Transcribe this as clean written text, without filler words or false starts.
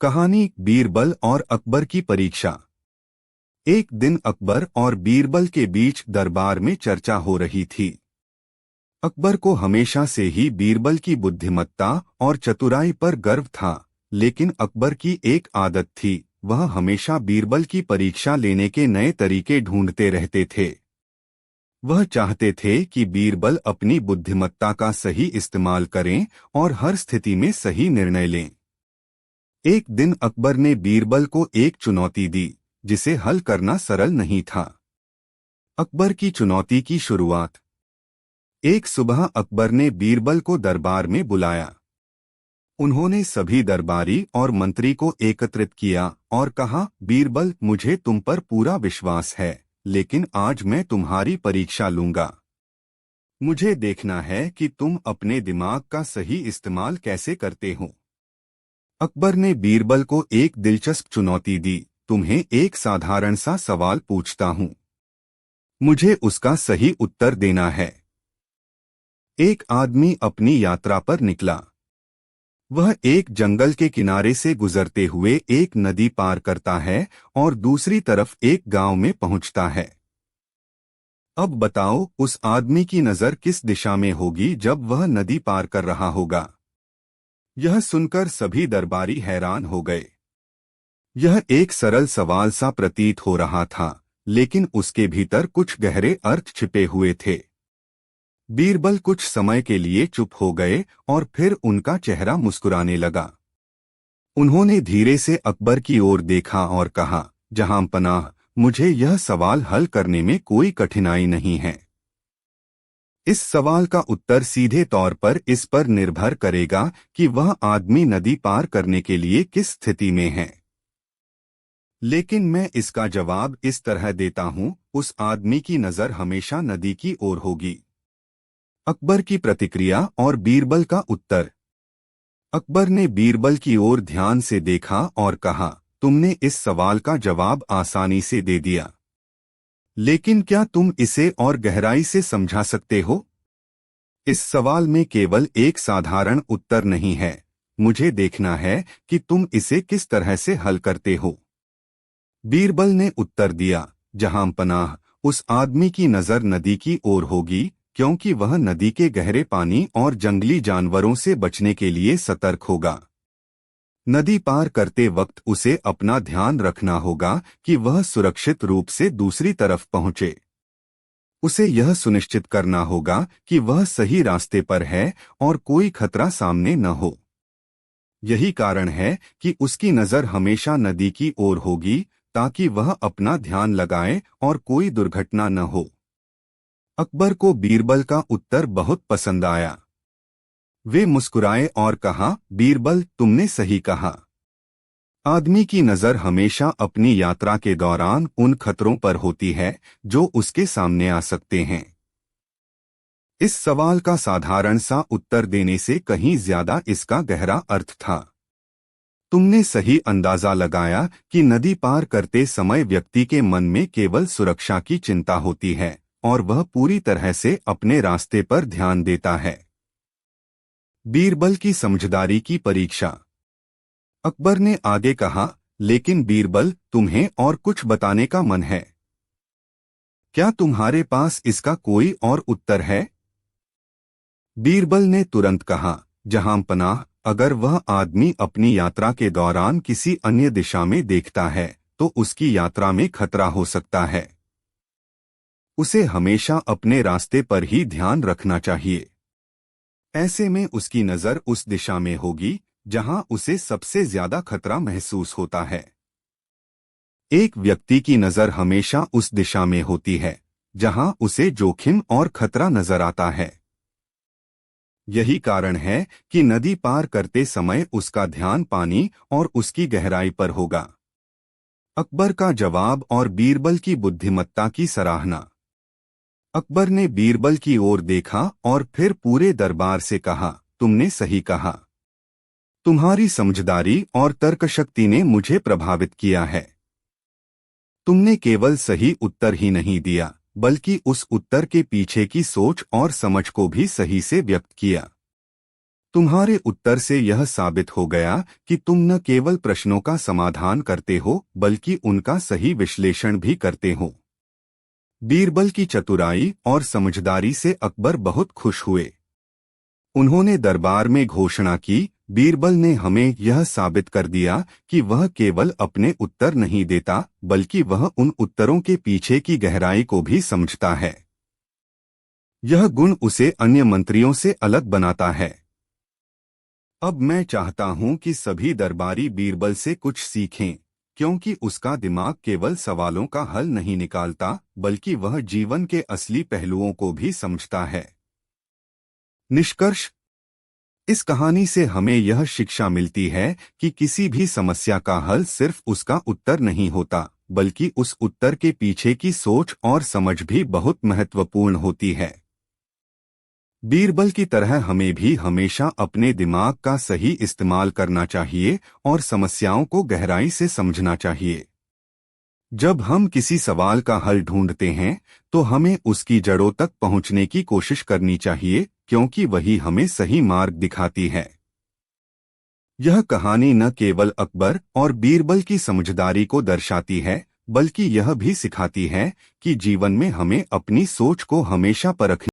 कहानी बीरबल और अकबर की परीक्षा। एक दिन अकबर और बीरबल के बीच दरबार में चर्चा हो रही थी। अकबर को हमेशा से ही बीरबल की बुद्धिमत्ता और चतुराई पर गर्व था, लेकिन अकबर की एक आदत थी, वह हमेशा बीरबल की परीक्षा लेने के नए तरीके ढूंढते रहते थे। वह चाहते थे कि बीरबल अपनी बुद्धिमत्ता का सही इस्तेमाल करें और हर स्थिति में सही निर्णय लें। एक दिन अकबर ने बीरबल को एक चुनौती दी, जिसे हल करना सरल नहीं था। अकबर की चुनौती की शुरुआत। एक सुबह अकबर ने बीरबल को दरबार में बुलाया। उन्होंने सभी दरबारी और मंत्री को एकत्रित किया और कहा, बीरबल, मुझे तुम पर पूरा विश्वास है, लेकिन आज मैं तुम्हारी परीक्षा लूंगा। मुझे देखना है कि तुम अपने दिमाग का सही इस्तेमाल कैसे करते हो। अकबर ने बीरबल को एक दिलचस्प चुनौती दी, तुम्हें एक साधारण सा सवाल पूछता हूं, मुझे उसका सही उत्तर देना है। एक आदमी अपनी यात्रा पर निकला। वह एक जंगल के किनारे से गुजरते हुए एक नदी पार करता है और दूसरी तरफ एक गांव में पहुंचता है। अब बताओ, उस आदमी की नजर किस दिशा में होगी जब वह नदी पार कर रहा होगा? यह सुनकर सभी दरबारी हैरान हो गए। यह एक सरल सवाल सा प्रतीत हो रहा था, लेकिन उसके भीतर कुछ गहरे अर्थ छिपे हुए थे। बीरबल कुछ समय के लिए चुप हो गए और फिर उनका चेहरा मुस्कुराने लगा। उन्होंने धीरे से अकबर की ओर देखा और कहा, जहांपनाह, मुझे यह सवाल हल करने में कोई कठिनाई नहीं है। इस सवाल का उत्तर सीधे तौर पर इस पर निर्भर करेगा कि वह आदमी नदी पार करने के लिए किस स्थिति में है। लेकिन मैं इसका जवाब इस तरह देता हूं, उस आदमी की नजर हमेशा नदी की ओर होगी। अकबर की प्रतिक्रिया और बीरबल का उत्तर। अकबर ने बीरबल की ओर ध्यान से देखा और कहा, तुमने इस सवाल का जवाब आसानी से दे दिया, लेकिन क्या तुम इसे और गहराई से समझा सकते हो? इस सवाल में केवल एक साधारण उत्तर नहीं है, मुझे देखना है कि तुम इसे किस तरह से हल करते हो। बीरबल ने उत्तर दिया, जहांपनाह, उस आदमी की नजर नदी की ओर होगी, क्योंकि वह नदी के गहरे पानी और जंगली जानवरों से बचने के लिए सतर्क होगा। नदी पार करते वक्त उसे अपना ध्यान रखना होगा कि वह सुरक्षित रूप से दूसरी तरफ पहुंचे। उसे यह सुनिश्चित करना होगा कि वह सही रास्ते पर है और कोई खतरा सामने न हो। यही कारण है कि उसकी नजर हमेशा नदी की ओर होगी, ताकि वह अपना ध्यान लगाए और कोई दुर्घटना न हो। अकबर को बीरबल का उत्तर बहुत पसंद आया। वे मुस्कुराए और कहा, बीरबल, तुमने सही कहा। आदमी की नजर हमेशा अपनी यात्रा के दौरान उन खतरों पर होती है जो उसके सामने आ सकते हैं। इस सवाल का साधारण सा उत्तर देने से कहीं ज्यादा इसका गहरा अर्थ था। तुमने सही अंदाजा लगाया कि नदी पार करते समय व्यक्ति के मन में केवल सुरक्षा की चिंता होती है और वह पूरी तरह से अपने रास्ते पर ध्यान देता है। बीरबल की समझदारी की परीक्षा। अकबर ने आगे कहा, लेकिन बीरबल, तुम्हें और कुछ बताने का मन है? क्या तुम्हारे पास इसका कोई और उत्तर है? बीरबल ने तुरंत कहा, जहांपनाह, अगर वह आदमी अपनी यात्रा के दौरान किसी अन्य दिशा में देखता है, तो उसकी यात्रा में खतरा हो सकता है। उसे हमेशा अपने रास्ते पर ही ध्यान रखना चाहिए। ऐसे में उसकी नजर उस दिशा में होगी जहां उसे सबसे ज्यादा खतरा महसूस होता है। एक व्यक्ति की नजर हमेशा उस दिशा में होती है जहां उसे जोखिम और खतरा नजर आता है। यही कारण है कि नदी पार करते समय उसका ध्यान पानी और उसकी गहराई पर होगा। अकबर का जवाब और बीरबल की बुद्धिमत्ता की सराहना। अकबर ने बीरबल की ओर देखा और फिर पूरे दरबार से कहा, तुमने सही कहा। तुम्हारी समझदारी और तर्कशक्ति ने मुझे प्रभावित किया है। तुमने केवल सही उत्तर ही नहीं दिया, बल्कि उस उत्तर के पीछे की सोच और समझ को भी सही से व्यक्त किया। तुम्हारे उत्तर से यह साबित हो गया कि तुम न केवल प्रश्नों का समाधान करते हो बल्कि उनका सही विश्लेषण भी करते हो। बीरबल की चतुराई और समझदारी से अकबर बहुत खुश हुए। उन्होंने दरबार में घोषणा की, बीरबल ने हमें यह साबित कर दिया कि वह केवल अपने उत्तर नहीं देता बल्कि वह उन उत्तरों के पीछे की गहराई को भी समझता है। यह गुण उसे अन्य मंत्रियों से अलग बनाता है। अब मैं चाहता हूं कि सभी दरबारी बीरबल से कुछ सीखें, क्योंकि उसका दिमाग केवल सवालों का हल नहीं निकालता बल्कि वह जीवन के असली पहलुओं को भी समझता है। निष्कर्ष: इस कहानी से हमें यह शिक्षा मिलती है कि किसी भी समस्या का हल सिर्फ उसका उत्तर नहीं होता बल्कि उस उत्तर के पीछे की सोच और समझ भी बहुत महत्वपूर्ण होती है। बीरबल की तरह हमें भी हमेशा अपने दिमाग का सही इस्तेमाल करना चाहिए और समस्याओं को गहराई से समझना चाहिए। जब हम किसी सवाल का हल ढूंढते हैं तो हमें उसकी जड़ों तक पहुंचने की कोशिश करनी चाहिए, क्योंकि वही हमें सही मार्ग दिखाती है। यह कहानी न केवल अकबर और बीरबल की समझदारी को दर्शाती है बल्कि यह भी सिखाती है कि जीवन में हमें अपनी सोच को हमेशा परखना